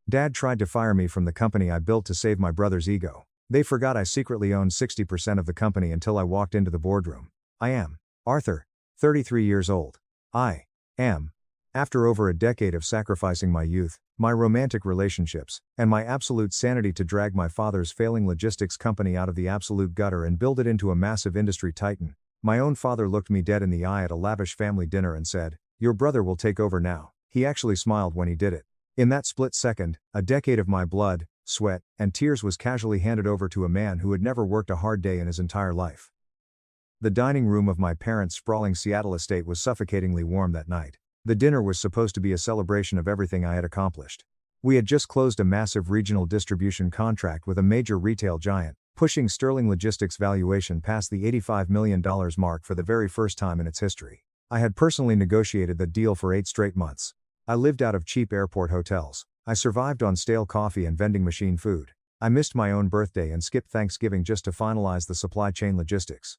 Dad tried to fire me from the company I built to save my brother's ego. They forgot I secretly owned 60% of the company until I walked into the boardroom. I am Arthur, 33 years old. I am. After over a decade of sacrificing my youth, my romantic relationships, and my absolute sanity to drag my father's failing logistics company out of the absolute gutter and build it into a massive industry titan, my own father looked me dead in the eye at a lavish family dinner and said, "Your brother will take over now." He actually smiled when he did it. In that split second, a decade of my blood, sweat, and tears was casually handed over to a man who had never worked a hard day in his entire life. The dining room of my parents' sprawling Seattle estate was suffocatingly warm that night. The dinner was supposed to be a celebration of everything I had accomplished. We had just closed a massive regional distribution contract with a major retail giant, pushing Sterling Logistics' valuation past the $85 million mark for the very first time in its history. I had personally negotiated the deal for 8 straight months. I lived out of cheap airport hotels. I survived on stale coffee and vending machine food. I missed my own birthday and skipped Thanksgiving just to finalize the supply chain logistics.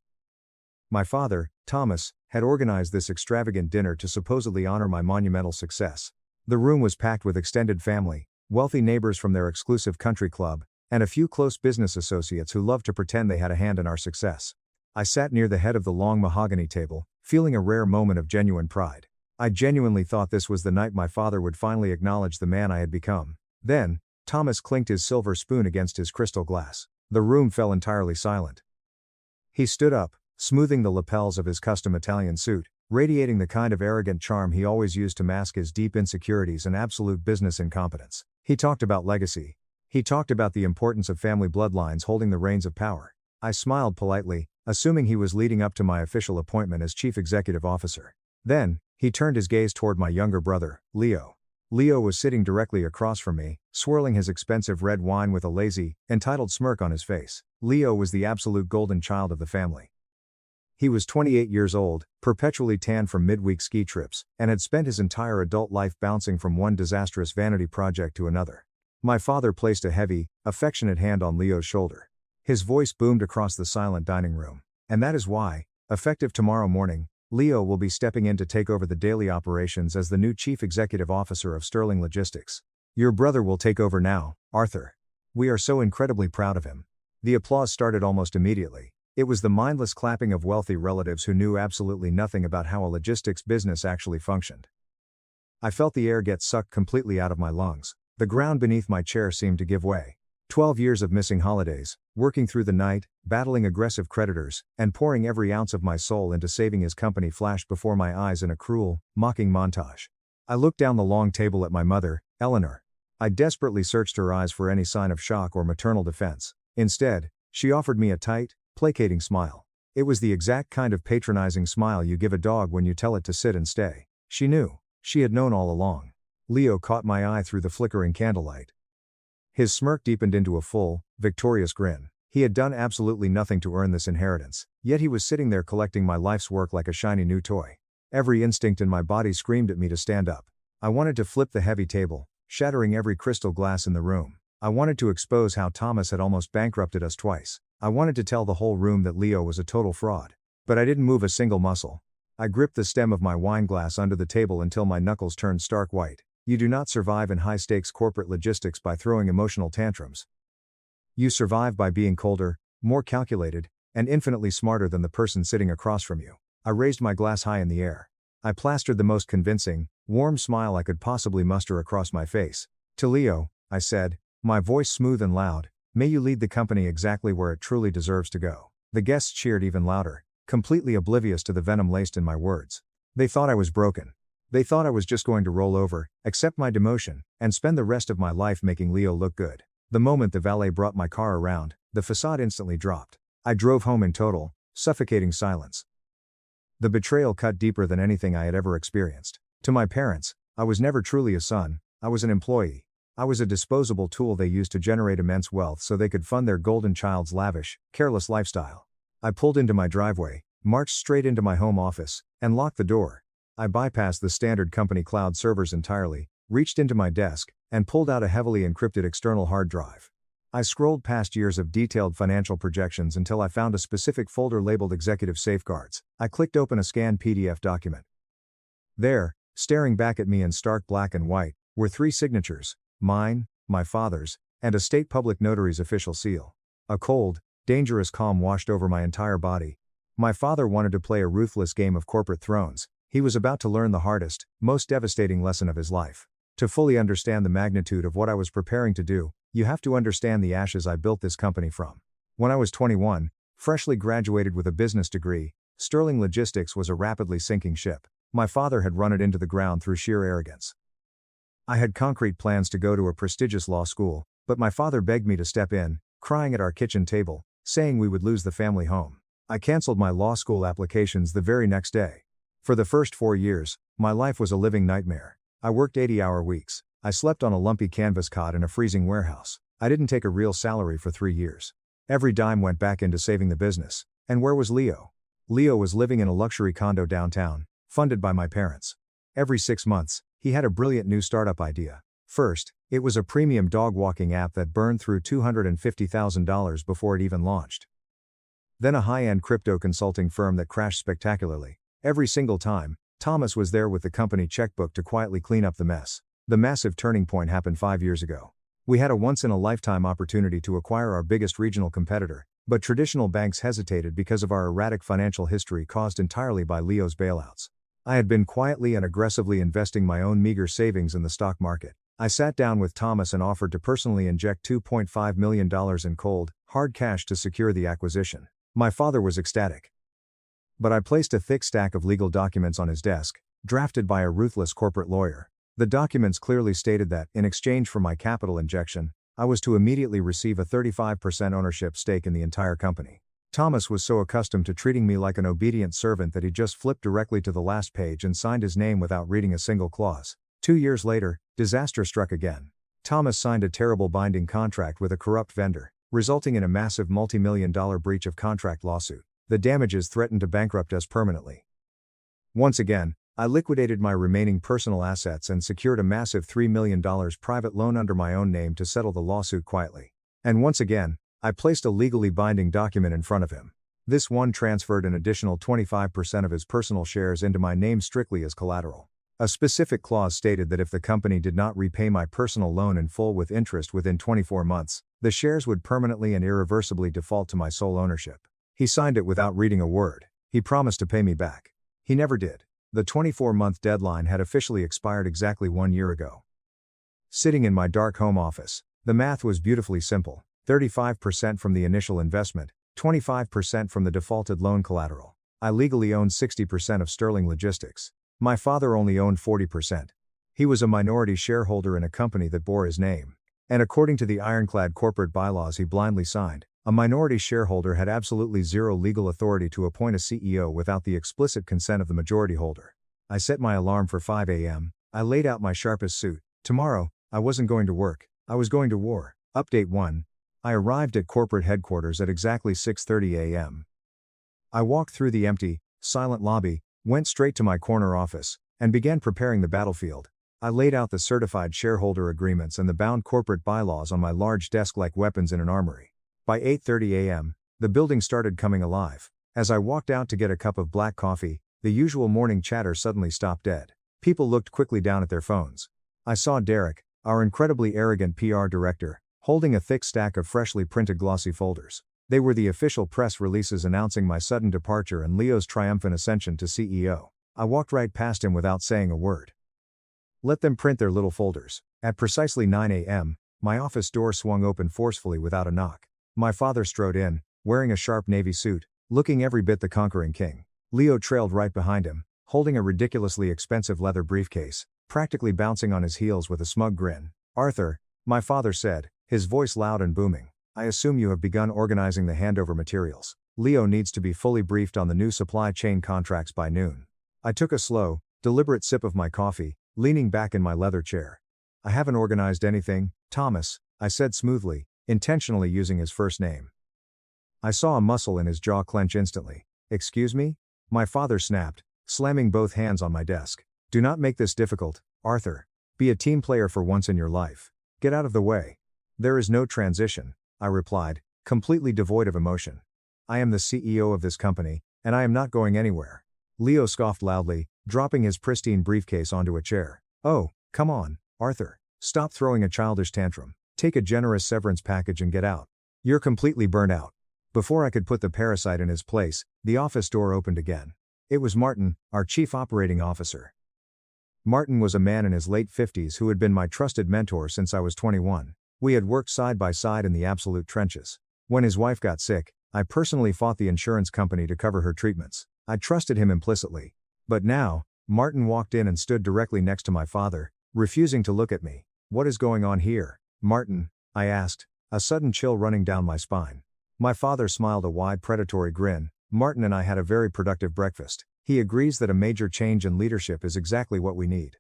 My father, Thomas, had organized this extravagant dinner to supposedly honor my monumental success. The room was packed with extended family, wealthy neighbors from their exclusive country club, and a few close business associates who loved to pretend they had a hand in our success. I sat near the head of the long mahogany table, feeling a rare moment of genuine pride. I genuinely thought this was the night my father would finally acknowledge the man I had become. Then, Thomas clinked his silver spoon against his crystal glass. The room fell entirely silent. He stood up, smoothing the lapels of his custom Italian suit, radiating the kind of arrogant charm he always used to mask his deep insecurities and absolute business incompetence. He talked about legacy. He talked about the importance of family bloodlines holding the reins of power. I smiled politely, assuming he was leading up to my official appointment as chief executive officer. Then, he turned his gaze toward my younger brother, Leo. Leo was sitting directly across from me, swirling his expensive red wine with a lazy, entitled smirk on his face. Leo was the absolute golden child of the family. He was 28 years old, perpetually tanned from midweek ski trips, and had spent his entire adult life bouncing from one disastrous vanity project to another. My father placed a heavy, affectionate hand on Leo's shoulder. His voice boomed across the silent dining room. And that is why, effective tomorrow morning, Leo will be stepping in to take over the daily operations as the new chief executive officer of Sterling Logistics. Your brother will take over now, Arthur. We are so incredibly proud of him. The applause started almost immediately. It was the mindless clapping of wealthy relatives who knew absolutely nothing about how a logistics business actually functioned. I felt the air get sucked completely out of my lungs. The ground beneath my chair seemed to give way. 12 years of missing holidays, working through the night, battling aggressive creditors, and pouring every ounce of my soul into saving his company flashed before my eyes in a cruel, mocking montage. I looked down the long table at my mother, Eleanor. I desperately searched her eyes for any sign of shock or maternal defense. Instead, she offered me a tight, placating smile. It was the exact kind of patronizing smile you give a dog when you tell it to sit and stay. She knew. She had known all along. Leo caught my eye through the flickering candlelight. His smirk deepened into a full, victorious grin. He had done absolutely nothing to earn this inheritance, yet he was sitting there collecting my life's work like a shiny new toy. Every instinct in my body screamed at me to stand up. I wanted to flip the heavy table, shattering every crystal glass in the room. I wanted to expose how Thomas had almost bankrupted us twice. I wanted to tell the whole room that Leo was a total fraud. But I didn't move a single muscle. I gripped the stem of my wine glass under the table until my knuckles turned stark white. You do not survive in high-stakes corporate logistics by throwing emotional tantrums. You survive by being colder, more calculated, and infinitely smarter than the person sitting across from you. I raised my glass high in the air. I plastered the most convincing, warm smile I could possibly muster across my face. To Leo, I said, my voice smooth and loud, may you lead the company exactly where it truly deserves to go. The guests cheered even louder, completely oblivious to the venom laced in my words. They thought I was broken. They thought I was just going to roll over, accept my demotion, and spend the rest of my life making Leo look good. The moment the valet brought my car around, the facade instantly dropped. I drove home in total, suffocating silence. The betrayal cut deeper than anything I had ever experienced. To my parents, I was never truly a son, I was an employee. I was a disposable tool they used to generate immense wealth so they could fund their golden child's lavish, careless lifestyle. I pulled into my driveway, marched straight into my home office, and locked the door. I bypassed the standard company cloud servers entirely, reached into my desk, and pulled out a heavily encrypted external hard drive. I scrolled past years of detailed financial projections until I found a specific folder labeled Executive Safeguards. I clicked open a scanned PDF document. There, staring back at me in stark black and white, were 3 signatures: mine, my father's, and a state public notary's official seal. A cold, dangerous calm washed over my entire body. My father wanted to play a ruthless game of corporate thrones. He was about to learn the hardest, most devastating lesson of his life. To fully understand the magnitude of what I was preparing to do, you have to understand the ashes I built this company from. When I was 21, freshly graduated with a business degree, Sterling Logistics was a rapidly sinking ship. My father had run it into the ground through sheer arrogance. I had concrete plans to go to a prestigious law school, but my father begged me to step in, crying at our kitchen table, saying we would lose the family home. I canceled my law school applications the very next day. For the first 4 years, my life was a living nightmare. I worked 80-hour weeks. I slept on a lumpy canvas cot in a freezing warehouse. I didn't take a real salary for 3 years. Every dime went back into saving the business. And where was Leo? Leo was living in a luxury condo downtown, funded by my parents. Every 6 months, he had a brilliant new startup idea. First, it was a premium dog walking app that burned through $250,000 before it even launched. Then a high-end crypto consulting firm that crashed spectacularly. Every single time, Thomas was there with the company checkbook to quietly clean up the mess. The massive turning point happened 5 years ago. We had a once-in-a-lifetime opportunity to acquire our biggest regional competitor, but traditional banks hesitated because of our erratic financial history caused entirely by Leo's bailouts. I had been quietly and aggressively investing my own meager savings in the stock market. I sat down with Thomas and offered to personally inject $2.5 million in cold, hard cash to secure the acquisition. My father was ecstatic. But I placed a thick stack of legal documents on his desk, drafted by a ruthless corporate lawyer. The documents clearly stated that, in exchange for my capital injection, I was to immediately receive a 35% ownership stake in the entire company. Thomas was so accustomed to treating me like an obedient servant that he just flipped directly to the last page and signed his name without reading a single clause. 2 years later, disaster struck again. Thomas signed a terrible binding contract with a corrupt vendor, resulting in a massive multi-million-dollar breach of contract lawsuit. The damages threatened to bankrupt us permanently. Once again, I liquidated my remaining personal assets and secured a massive $3 million private loan under my own name to settle the lawsuit quietly. And once again, I placed a legally binding document in front of him. This one transferred an additional 25% of his personal shares into my name strictly as collateral. A specific clause stated that if the company did not repay my personal loan in full with interest within 24 months, the shares would permanently and irreversibly default to my sole ownership. He signed it without reading a word. He promised to pay me back. He never did. The 24-month deadline had officially expired exactly 1 year ago. Sitting in my dark home office, the math was beautifully simple. 35% from the initial investment, 25% from the defaulted loan collateral. I legally owned 60% of Sterling Logistics. My father only owned 40%. He was a minority shareholder in a company that bore his name. And according to the ironclad corporate bylaws he blindly signed, a minority shareholder had absolutely zero legal authority to appoint a CEO without the explicit consent of the majority holder. I set my alarm for 5 a.m. I laid out my sharpest suit. Tomorrow, I wasn't going to work. I was going to war. Update 1. I arrived at corporate headquarters at exactly 6:30 a.m. I walked through the empty, silent lobby, went straight to my corner office, and began preparing the battlefield. I laid out the certified shareholder agreements and the bound corporate bylaws on my large desk like weapons in an armory. By 8:30 a.m., the building started coming alive. As I walked out to get a cup of black coffee, the usual morning chatter suddenly stopped dead. People looked quickly down at their phones. I saw Derek, our incredibly arrogant PR director, holding a thick stack of freshly printed glossy folders. They were the official press releases announcing my sudden departure and Leo's triumphant ascension to CEO. I walked right past him without saying a word. Let them print their little folders. At precisely 9 a.m., my office door swung open forcefully without a knock. My father strode in, wearing a sharp navy suit, looking every bit the conquering king. Leo trailed right behind him, holding a ridiculously expensive leather briefcase, practically bouncing on his heels with a smug grin. "Arthur," my father said, his voice loud and booming, "I assume you have begun organizing the handover materials. Leo needs to be fully briefed on the new supply chain contracts by noon." I took a slow, deliberate sip of my coffee, leaning back in my leather chair. "I haven't organized anything, Thomas," I said smoothly, intentionally using his first name. I saw a muscle in his jaw clench instantly. "Excuse me?" my father snapped, slamming both hands on my desk. "Do not make this difficult, Arthur. Be a team player for once in your life. Get out of the way." "There is no transition," I replied, completely devoid of emotion. "I am the CEO of this company, and I am not going anywhere." Leo scoffed loudly, dropping his pristine briefcase onto a chair. "Oh, come on, Arthur. Stop throwing a childish tantrum. Take a generous severance package and get out. You're completely burnt out. Before I could put the parasite in his place, the office door opened again. It was Martin, our chief operating officer. Martin was a man in his late 50s who had been my trusted mentor since I was 21. We had worked side by side in the absolute trenches. When his wife got sick, I personally fought the insurance company to cover her treatments. I trusted him implicitly. But now, Martin walked in and stood directly next to my father, refusing to look at me. What is going on here, Martin? I asked, a sudden chill running down my spine. My father smiled a wide predatory grin. Martin and I had a very productive breakfast. He agrees that a major change in leadership is exactly what we need.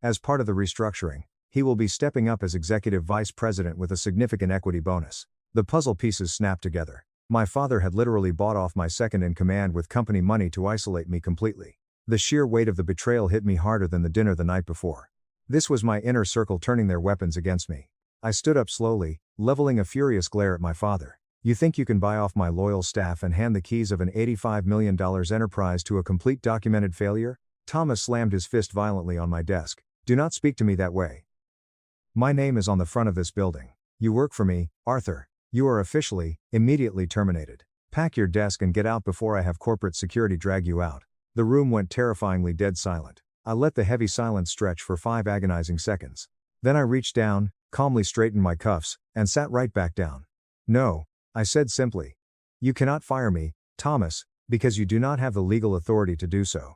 As part of the restructuring, he will be stepping up as executive vice president with a significant equity bonus. The puzzle pieces snapped together. My father had literally bought off my second in command with company money to isolate me completely. The sheer weight of the betrayal hit me harder than the dinner the night before. This was my inner circle turning their weapons against me. I stood up slowly, leveling a furious glare at my father. You think you can buy off my loyal staff and hand the keys of an $85 million enterprise to a complete documented failure? Thomas slammed his fist violently on my desk. Do not speak to me that way. My name is on the front of this building. You work for me, Arthur. You are officially, immediately terminated. Pack your desk and get out before I have corporate security drag you out. The room went terrifyingly dead silent. I let the heavy silence stretch for 5 agonizing seconds. Then I reached down, calmly straightened my cuffs, and sat right back down. No, I said simply. You cannot fire me, Thomas, because you do not have the legal authority to do so.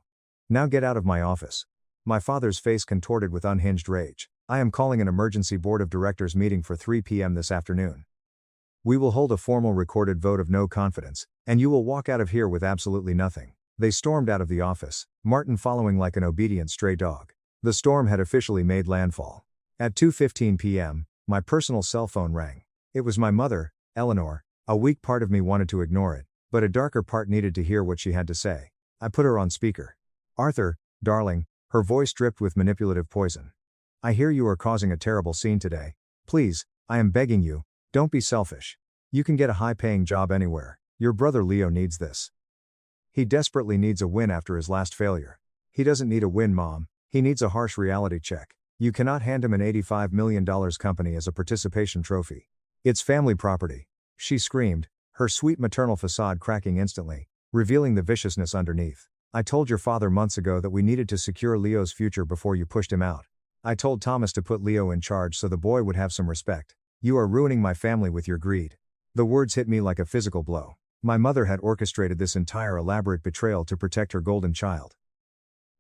Now get out of my office. My father's face contorted with unhinged rage. I am calling an emergency board of directors meeting for 3 p.m. this afternoon. We will hold a formal recorded vote of no confidence, and you will walk out of here with absolutely nothing. They stormed out of the office, Martin following like an obedient stray dog. The storm had officially made landfall. At 2:15 p.m., my personal cell phone rang. It was my mother, Eleanor. A weak part of me wanted to ignore it, but a darker part needed to hear what she had to say. I put her on speaker. Arthur, darling, her voice dripped with manipulative poison. I hear you are causing a terrible scene today. Please, I am begging you, don't be selfish. You can get a high-paying job anywhere. Your brother Leo needs this. He desperately needs a win after his last failure. He doesn't need a win, Mom. He needs a harsh reality check. You cannot hand him an $85 million company as a participation trophy. It's family property. She screamed, her sweet maternal facade cracking instantly, revealing the viciousness underneath. I told your father months ago that we needed to secure Leo's future before you pushed him out. I told Thomas to put Leo in charge so the boy would have some respect. You are ruining my family with your greed. The words hit me like a physical blow. My mother had orchestrated this entire elaborate betrayal to protect her golden child.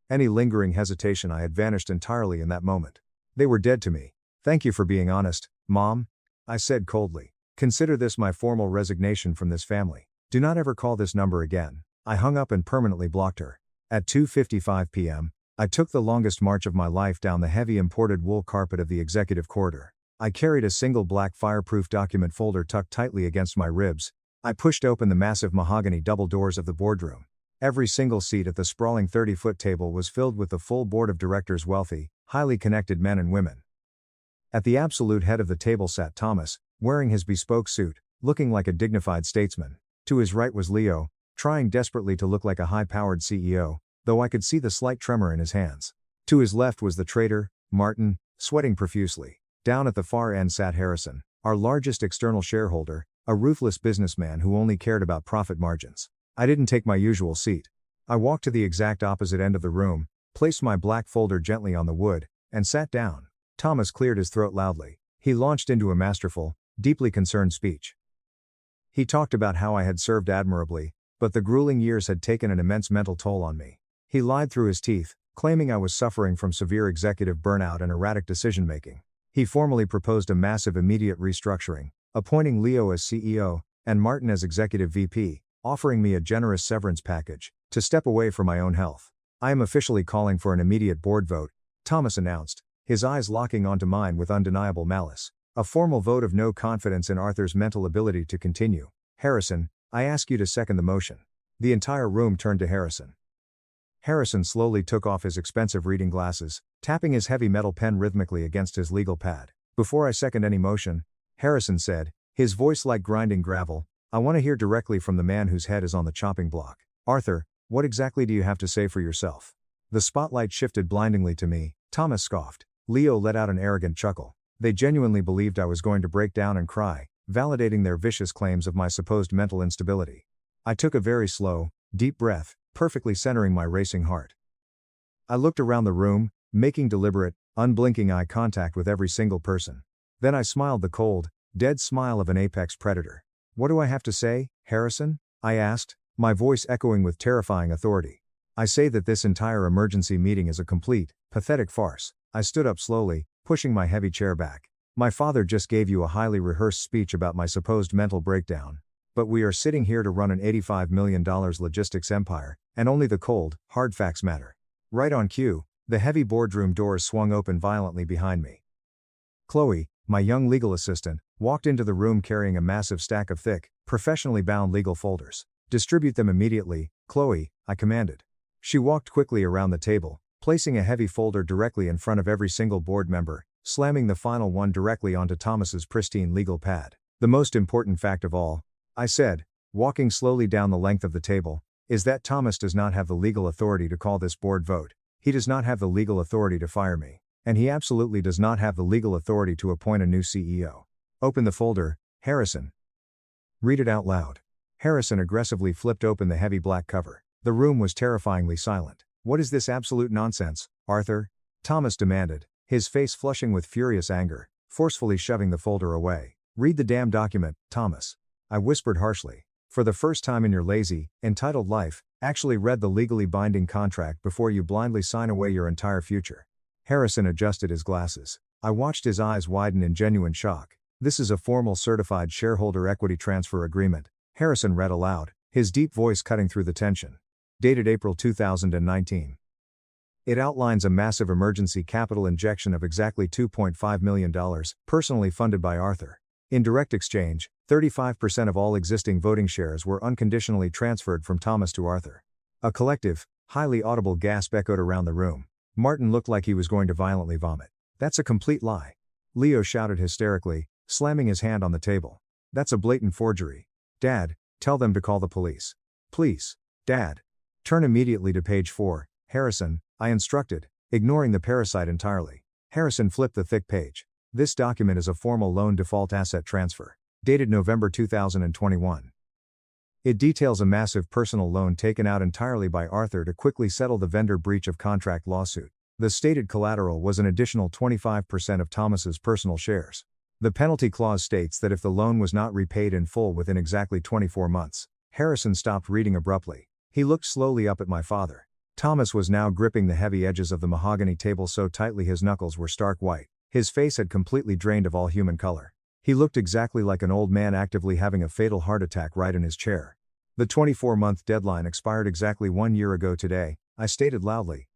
Any lingering hesitation I had vanished entirely in that moment. They were dead to me. Thank you for being honest, Mom, I said coldly. Consider this my formal resignation from this family. Do not ever call this number again. I hung up and permanently blocked her. At 2:55 p.m., I took the longest march of my life down the heavy imported wool carpet of the executive corridor. I carried a single black fireproof document folder tucked tightly against my ribs. I pushed open the massive mahogany double doors of the boardroom. Every single seat at the sprawling 30-foot table was filled with the full board of directors, wealthy, highly connected men and women. At the absolute head of the table sat Thomas, wearing his bespoke suit, looking like a dignified statesman. To his right was Leo, trying desperately to look like a high-powered CEO, though I could see the slight tremor in his hands. To his left was the traitor, Martin, sweating profusely. Down at the far end sat Harrison, our largest external shareholder, a ruthless businessman who only cared about profit margins. I didn't take my usual seat. I walked to the exact opposite end of the room, placed my black folder gently on the wood, and sat down. Thomas cleared his throat loudly. He launched into a masterful, deeply concerned speech. He talked about how I had served admirably, but the grueling years had taken an immense mental toll on me. He lied through his teeth, claiming I was suffering from severe executive burnout and erratic decision-making. He formally proposed a massive immediate restructuring, appointing Leo as CEO, and Martin as executive VP, offering me a generous severance package, to step away for my own health. I am officially calling for an immediate board vote, Thomas announced, his eyes locking onto mine with undeniable malice. A formal vote of no confidence in Arthur's mental ability to continue. Harrison, I ask you to second the motion. The entire room turned to Harrison. Harrison slowly took off his expensive reading glasses, tapping his heavy metal pen rhythmically against his legal pad. Before I second any motion, Harrison said, his voice like grinding gravel, I want to hear directly from the man whose head is on the chopping block. Arthur, what exactly do you have to say for yourself? The spotlight shifted blindingly to me. Thomas scoffed. Leo let out an arrogant chuckle. They genuinely believed I was going to break down and cry, validating their vicious claims of my supposed mental instability. I took a very slow, deep breath, perfectly centering my racing heart. I looked around the room, making deliberate, unblinking eye contact with every single person. Then I smiled the cold, dead smile of an apex predator. "What do I have to say, Harrison?" I asked, my voice echoing with terrifying authority. "I say that this entire emergency meeting is a complete, pathetic farce." I stood up slowly, pushing my heavy chair back. "My father just gave you a highly rehearsed speech about my supposed mental breakdown. But we are sitting here to run an $85 million logistics empire, and only the cold, hard facts matter." Right on cue, the heavy boardroom doors swung open violently behind me. Chloe, my young legal assistant, walked into the room carrying a massive stack of thick, professionally bound legal folders. "Distribute them immediately, Chloe," I commanded. She walked quickly around the table, placing a heavy folder directly in front of every single board member, slamming the final one directly onto Thomas's pristine legal pad. "The most important fact of all," I said, walking slowly down the length of the table, "is that Thomas does not have the legal authority to call this board vote. He does not have the legal authority to fire me. And he absolutely does not have the legal authority to appoint a new CEO. Open the folder, Harrison. Read it out loud." Harrison aggressively flipped open the heavy black cover. The room was terrifyingly silent. "What is this absolute nonsense, Arthur?" Thomas demanded, his face flushing with furious anger, forcefully shoving the folder away. "Read the damn document, Thomas," I whispered harshly. "For the first time in your lazy, entitled life, actually read the legally binding contract before you blindly sign away your entire future." Harrison adjusted his glasses. I watched his eyes widen in genuine shock. "This is a formal certified shareholder equity transfer agreement," Harrison read aloud, his deep voice cutting through the tension. "Dated April 2019. It outlines a massive emergency capital injection of exactly $2.5 million, personally funded by Arthur. In direct exchange, 35% of all existing voting shares were unconditionally transferred from Thomas to Arthur." A collective, highly audible gasp echoed around the room. Martin looked like he was going to violently vomit. "That's a complete lie," Leo shouted hysterically, slamming his hand on the table. "That's a blatant forgery. Dad, tell them to call the police. Please, Dad. Turn immediately to page 4, Harrison," I instructed, ignoring the parasite entirely. Harrison flipped the thick page. "This document is a formal loan default asset transfer. Dated November 2021. It details a massive personal loan taken out entirely by Arthur to quickly settle the vendor breach of contract lawsuit. The stated collateral was an additional 25% of Thomas's personal shares. The penalty clause states that if the loan was not repaid in full within exactly 24 months, Harrison stopped reading abruptly. He looked slowly up at my father. Thomas was now gripping the heavy edges of the mahogany table so tightly his knuckles were stark white. His face had completely drained of all human color. He looked exactly like an old man actively having a fatal heart attack right in his chair. "The 24-month deadline expired exactly 1 year ago today," I stated loudly.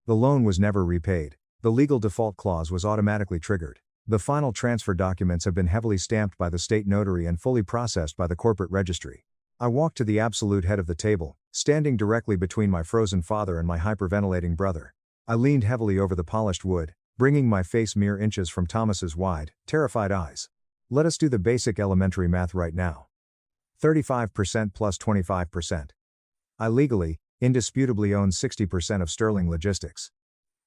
"The loan was never repaid. The legal default clause was automatically triggered. The final transfer documents have been heavily stamped by the state notary and fully processed by the corporate registry." I walked to the absolute head of the table, standing directly between my frozen father and my hyperventilating brother. I leaned heavily over the polished wood, bringing my face mere inches from Thomas's wide, terrified eyes. "Let us do the basic elementary math right now. 35% plus 25%. I legally, indisputably own 60% of Sterling Logistics.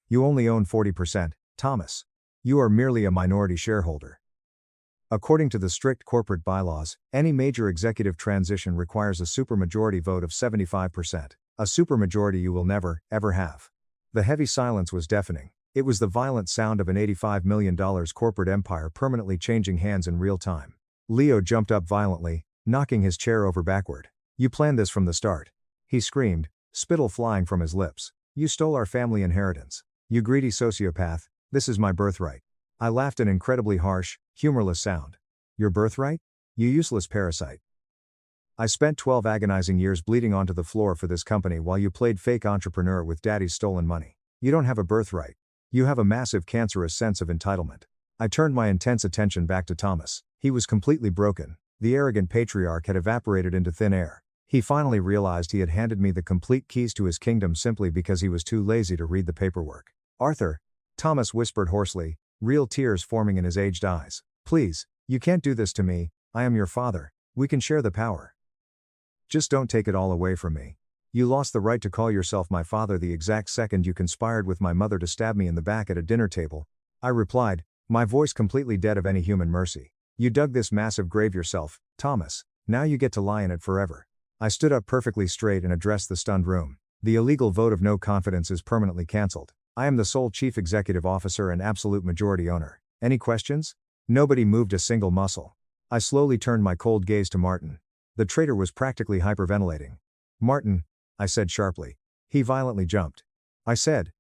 You only own 40%, Thomas. You are merely a minority shareholder. According to the strict corporate bylaws, any major executive transition requires a supermajority vote of 75%, a supermajority you will never, ever have." The heavy silence was deafening. It was the violent sound of an $85 million corporate empire permanently changing hands in real time. Leo jumped up violently, knocking his chair over backward. "You planned this from the start," he screamed, spittle flying from his lips. "You stole our family inheritance. You greedy sociopath, this is my birthright." I laughed an incredibly harsh, humorless sound. "Your birthright? You useless parasite. I spent 12 agonizing years bleeding onto the floor for this company while you played fake entrepreneur with daddy's stolen money. You don't have a birthright. You have a massive cancerous sense of entitlement." I turned my intense attention back to Thomas. He was completely broken. The arrogant patriarch had evaporated into thin air. He finally realized he had handed me the complete keys to his kingdom simply because he was too lazy to read the paperwork. "Arthur," Thomas whispered hoarsely, real tears forming in his aged eyes. "Please, you can't do this to me. I am your father. We can share the power. Just don't take it all away from me. You lost the right to call yourself my father the exact second you conspired with my mother to stab me in the back at a dinner table," I replied, My voice completely dead of any human mercy. You dug this massive grave yourself, Thomas. Now you get to lie in it forever. I stood up perfectly straight and addressed the stunned room. The illegal vote of no confidence is permanently cancelled. I am the sole chief executive officer and absolute majority owner. Any questions? Nobody moved a single muscle. I slowly turned my cold gaze to Martin. The traitor was practically hyperventilating. Martin, I said sharply. He violently jumped. I said,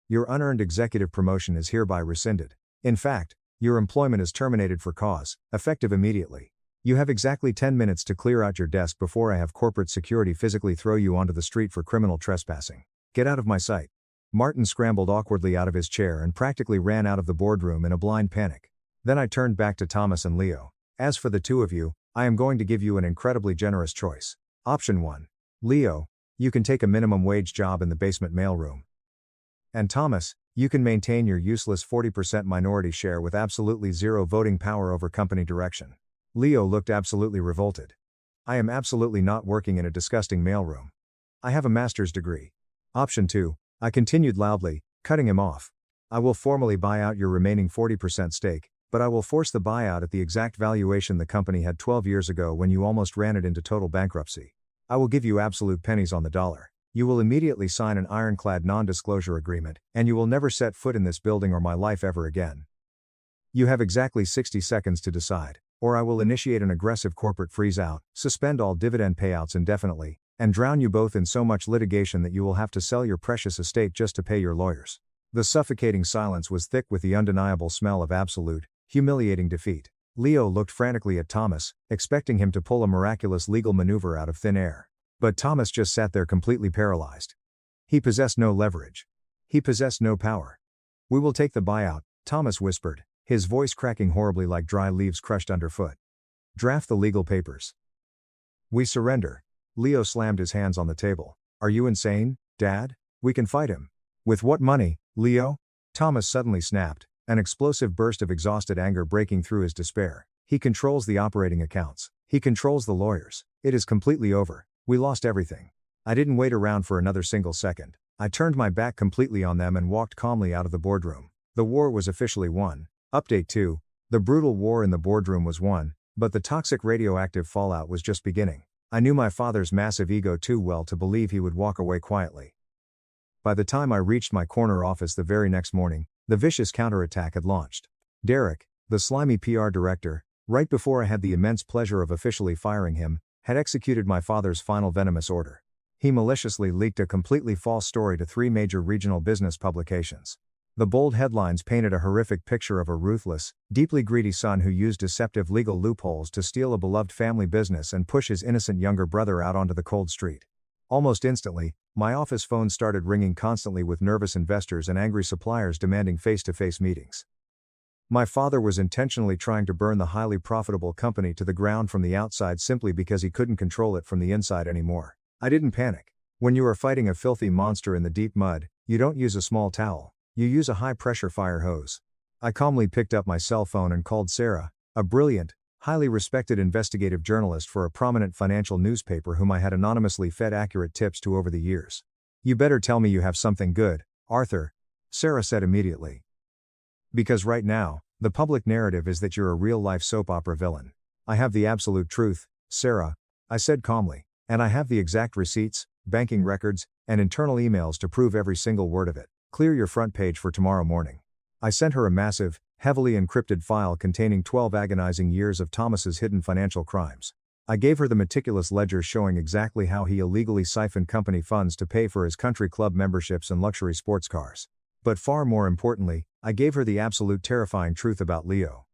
your unearned executive promotion is hereby rescinded. In fact, your employment is terminated for cause, effective immediately. You have exactly 10 minutes to clear out your desk before I have corporate security physically throw you onto the street for criminal trespassing. Get out of my sight. Martin scrambled awkwardly out of his chair and practically ran out of the boardroom in a blind panic. Then I turned back to Thomas and Leo. As for the two of you, I am going to give you an incredibly generous choice. Option 1. Leo, you can take a minimum wage job in the basement mailroom. And Thomas, you can maintain your useless 40% minority share with absolutely zero voting power over company direction. Leo looked absolutely revolted. I am absolutely not working in a disgusting mailroom. I have a master's degree. Option 2, I continued loudly, cutting him off. I will formally buy out your remaining 40% stake, but I will force the buyout at the exact valuation the company had 12 years ago when you almost ran it into total bankruptcy. I will give you absolute pennies on the dollar. You will immediately sign an ironclad non-disclosure agreement, and you will never set foot in this building or my life ever again. You have exactly 60 seconds to decide, or I will initiate an aggressive corporate freeze-out, suspend all dividend payouts indefinitely, and drown you both in so much litigation that you will have to sell your precious estate just to pay your lawyers. The suffocating silence was thick with the undeniable smell of absolute, humiliating defeat. Leo looked frantically at Thomas, expecting him to pull a miraculous legal maneuver out of thin air. But Thomas just sat there completely paralyzed. He possessed no leverage. He possessed no power. We will take the buyout, Thomas whispered, his voice cracking horribly like dry leaves crushed underfoot. Draft the legal papers. We surrender. Leo slammed his hands on the table. Are you insane, Dad? We can fight him. With what money, Leo? Thomas suddenly snapped, an explosive burst of exhausted anger breaking through his despair. He controls the operating accounts. He controls the lawyers. It is completely over. We lost everything. I didn't wait around for another single second. I turned my back completely on them and walked calmly out of the boardroom. The war was officially won. Update 2. The brutal war in the boardroom was won, but the toxic radioactive fallout was just beginning. I knew my father's massive ego too well to believe he would walk away quietly. By the time I reached my corner office the very next morning, the vicious counterattack had launched. Derek, the slimy PR director, right before I had the immense pleasure of officially firing him, had executed my father's final venomous order. He maliciously leaked a completely false story to 3 major regional business publications. The bold headlines painted a horrific picture of a ruthless, deeply greedy son who used deceptive legal loopholes to steal a beloved family business and push his innocent younger brother out onto the cold street. Almost instantly, my office phone started ringing constantly with nervous investors and angry suppliers demanding face-to-face meetings. My father was intentionally trying to burn the highly profitable company to the ground from the outside simply because he couldn't control it from the inside anymore. I didn't panic. When you are fighting a filthy monster in the deep mud, you don't use a small towel, you use a high-pressure fire hose. I calmly picked up my cell phone and called Sarah, a brilliant, highly respected investigative journalist for a prominent financial newspaper whom I had anonymously fed accurate tips to over the years. You better tell me you have something good, Arthur, Sarah said immediately. Because right now, the public narrative is that you're a real-life soap opera villain. I have the absolute truth, Sarah, I said calmly, and I have the exact receipts, banking records, and internal emails to prove every single word of it. Clear your front page for tomorrow morning. I sent her a massive, heavily encrypted file containing 12 agonizing years of Thomas's hidden financial crimes. I gave her the meticulous ledgers showing exactly how he illegally siphoned company funds to pay for his country club memberships and luxury sports cars. But far more importantly, I gave her the absolute terrifying truth about Leo.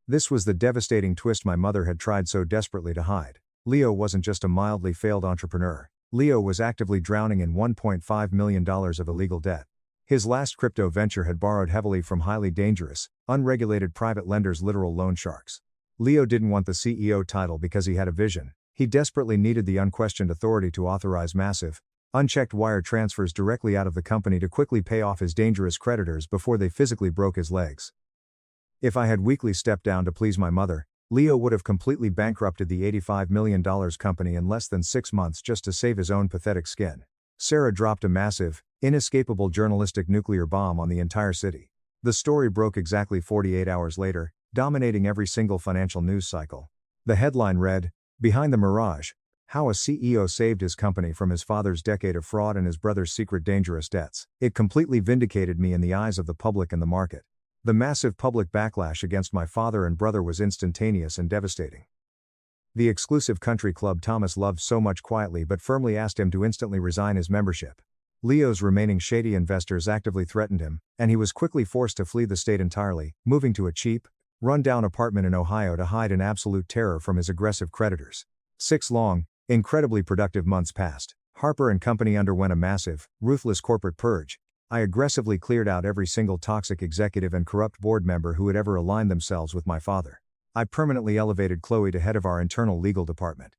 This was the devastating twist my mother had tried so desperately to hide. Leo wasn't just a mildly failed entrepreneur. Leo was actively drowning in $1.5 million of illegal debt. His last crypto venture had borrowed heavily from highly dangerous, unregulated private lenders, literal loan sharks. Leo didn't want the CEO title because he had a vision. He desperately needed the unquestioned authority to authorize massive, unchecked wire transfers directly out of the company to quickly pay off his dangerous creditors before they physically broke his legs. If I had weakly stepped down to please my mother, Leo would have completely bankrupted the $85 million company in less than 6 months just to save his own pathetic skin. Sarah dropped a massive, inescapable journalistic nuclear bomb on the entire city. The story broke exactly 48 hours later, dominating every single financial news cycle. The headline read, "Behind the Mirage: How a CEO Saved His Company from His Father's Decade of Fraud and His Brother's Secret Dangerous Debts." It completely vindicated me in the eyes of the public and the market. The massive public backlash against my father and brother was instantaneous and devastating. The exclusive country club Thomas loved so much quietly but firmly asked him to instantly resign his membership. Leo's remaining shady investors actively threatened him, and he was quickly forced to flee the state entirely, moving to a cheap, run-down apartment in Ohio to hide in absolute terror from his aggressive creditors. 6 long, incredibly productive months passed. Harper & Company underwent a massive, ruthless corporate purge. I aggressively cleared out every single toxic executive and corrupt board member who had ever aligned themselves with my father. I permanently elevated Chloe to head of our internal legal department.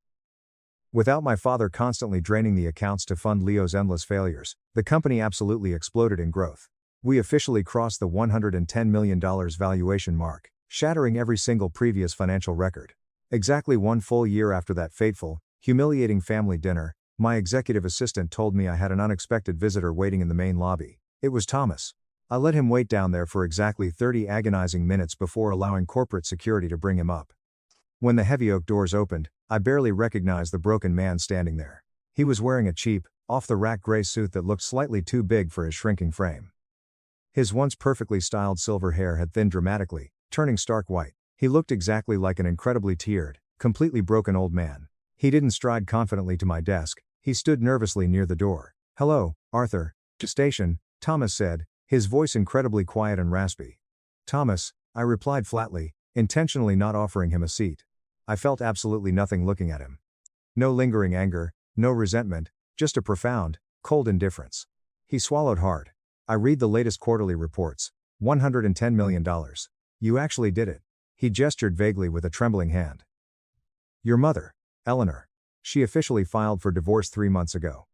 Without my father constantly draining the accounts to fund Leo's endless failures, the company absolutely exploded in growth. We officially crossed the $110 million valuation mark, shattering every single previous financial record. Exactly 1 full year after that fateful, humiliating family dinner, my executive assistant told me I had an unexpected visitor waiting in the main lobby. It was Thomas. I let him wait down there for exactly 30 agonizing minutes before allowing corporate security to bring him up. When the heavy oak doors opened, I barely recognized the broken man standing there. He was wearing a cheap, off-the-rack gray suit that looked slightly too big for his shrinking frame. His once perfectly styled silver hair had thinned dramatically, turning stark white. He looked exactly like an incredibly tired, completely broken old man. He didn't stride confidently to my desk, he stood nervously near the door. "Hello, Arthur." "To station," Thomas said, his voice incredibly quiet and raspy. "Thomas," I replied flatly, intentionally not offering him a seat. I felt absolutely nothing looking at him. No lingering anger, no resentment, just a profound, cold indifference. He swallowed hard. "I read the latest quarterly reports. $110 million. You actually did it." He gestured vaguely with a trembling hand. "Your mother, Eleanor. She officially filed for divorce 3 months ago.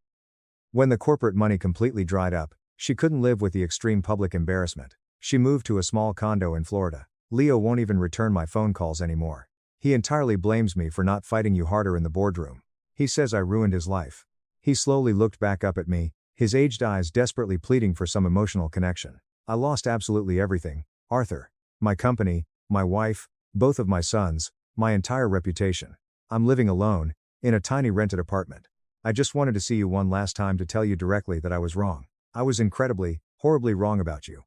When the corporate money completely dried up, she couldn't live with the extreme public embarrassment. She moved to a small condo in Florida. Leo won't even return my phone calls anymore. He entirely blames me for not fighting you harder in the boardroom. He says I ruined his life." He slowly looked back up at me, his aged eyes desperately pleading for some emotional connection. "I lost absolutely everything, Arthur. My company, my wife, both of my sons, my entire reputation. I'm living alone, in a tiny rented apartment. I just wanted to see you one last time to tell you directly that I was wrong. I was incredibly, horribly wrong about you.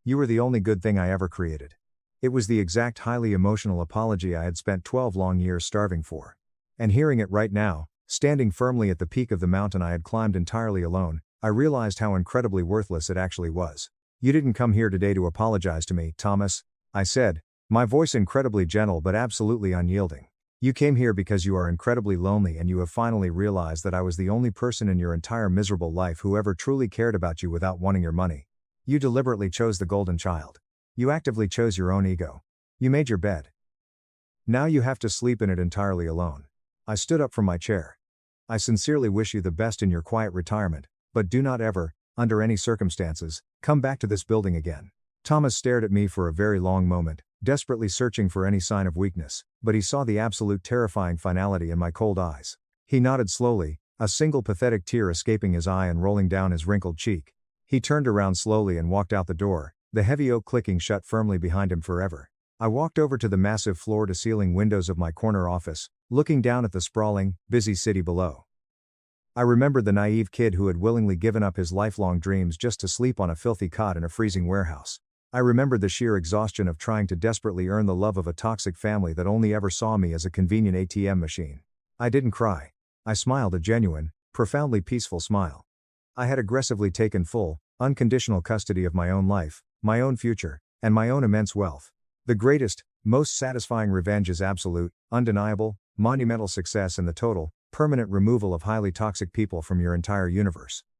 You were the only good thing I ever created." It was the exact highly emotional apology I had spent 12 long years starving for. And hearing it right now, standing firmly at the peak of the mountain I had climbed entirely alone, I realized how incredibly worthless it actually was. "You didn't come here today to apologize to me, Thomas," I said, my voice incredibly gentle but absolutely unyielding. "You came here because you are incredibly lonely and you have finally realized that I was the only person in your entire miserable life who ever truly cared about you without wanting your money. You deliberately chose the golden child. You actively chose your own ego. You made your bed. Now you have to sleep in it entirely alone." I stood up from my chair. "I sincerely wish you the best in your quiet retirement, but do not ever, under any circumstances, come back to this building again." Thomas stared at me for a very long moment, desperately searching for any sign of weakness, but he saw the absolute terrifying finality in my cold eyes. He nodded slowly, a single pathetic tear escaping his eye and rolling down his wrinkled cheek. He turned around slowly and walked out the door, the heavy oak clicking shut firmly behind him forever. I walked over to the massive floor-to-ceiling windows of my corner office, looking down at the sprawling, busy city below. I remembered the naive kid who had willingly given up his lifelong dreams just to sleep on a filthy cot in a freezing warehouse. I remembered the sheer exhaustion of trying to desperately earn the love of a toxic family that only ever saw me as a convenient ATM machine. I didn't cry. I smiled a genuine, profoundly peaceful smile. I had aggressively taken full, unconditional custody of my own life, my own future, and my own immense wealth. The greatest, most satisfying revenge is absolute, undeniable, monumental success and the total, permanent removal of highly toxic people from your entire universe.